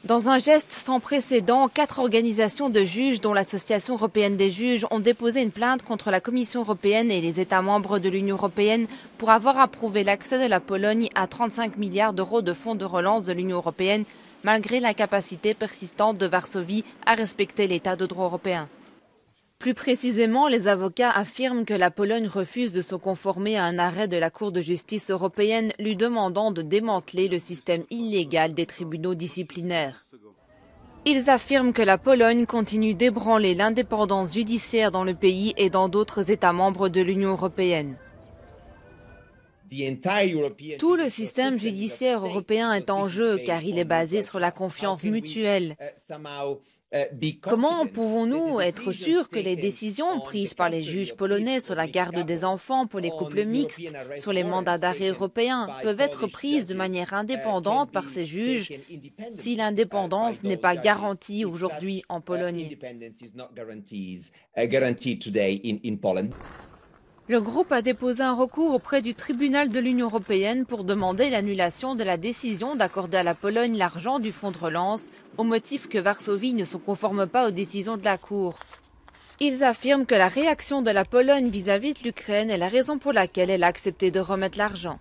Dans un geste sans précédent, 4 organisations de juges, dont l'Association européenne des juges, ont déposé une plainte contre la Commission européenne et les États membres de l'Union européenne pour avoir approuvé l'accès de la Pologne à 35 milliards d'euros de fonds de relance de l'Union européenne, malgré l'incapacité persistante de Varsovie à respecter l'état de droit européen. Plus précisément, les avocats affirment que la Pologne refuse de se conformer à un arrêt de la Cour de justice européenne lui demandant de démanteler le système illégal des tribunaux disciplinaires. Ils affirment que la Pologne continue d'ébranler l'indépendance judiciaire dans le pays et dans d'autres États membres de l'Union européenne. Tout le système judiciaire européen est en jeu car il est basé sur la confiance mutuelle. Comment pouvons-nous être sûrs que les décisions prises par les juges polonais sur la garde des enfants pour les couples mixtes, sur les mandats d'arrêt européens, peuvent être prises de manière indépendante par ces juges si l'indépendance n'est pas garantie aujourd'hui en Pologne? Le groupe a déposé un recours auprès du tribunal de l'Union européenne pour demander l'annulation de la décision d'accorder à la Pologne l'argent du fonds de relance, au motif que Varsovie ne se conforme pas aux décisions de la Cour. Ils affirment que la réaction de la Pologne vis-à-vis de l'Ukraine est la raison pour laquelle elle a accepté de remettre l'argent.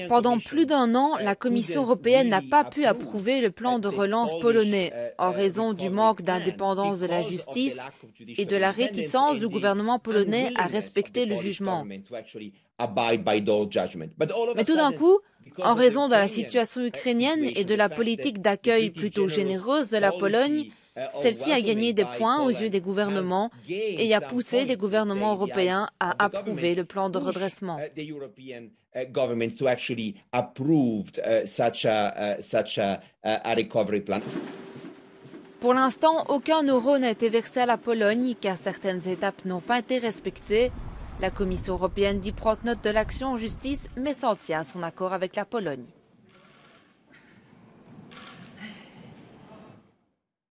Pendant plus d'un an, la Commission européenne n'a pas pu approuver le plan de relance polonais en raison du manque d'indépendance de la justice et de la réticence du gouvernement polonais à respecter le jugement. Mais tout d'un coup, en raison de la situation ukrainienne et de la politique d'accueil plutôt généreuse de la Pologne, celle-ci a gagné des points aux yeux des gouvernements et a poussé les gouvernements européens à approuver le plan de redressement. Pour l'instant, aucun euro n'a été versé à la Pologne car certaines étapes n'ont pas été respectées. La Commission européenne dit prendre note de l'action en justice mais s'en tient à son accord avec la Pologne.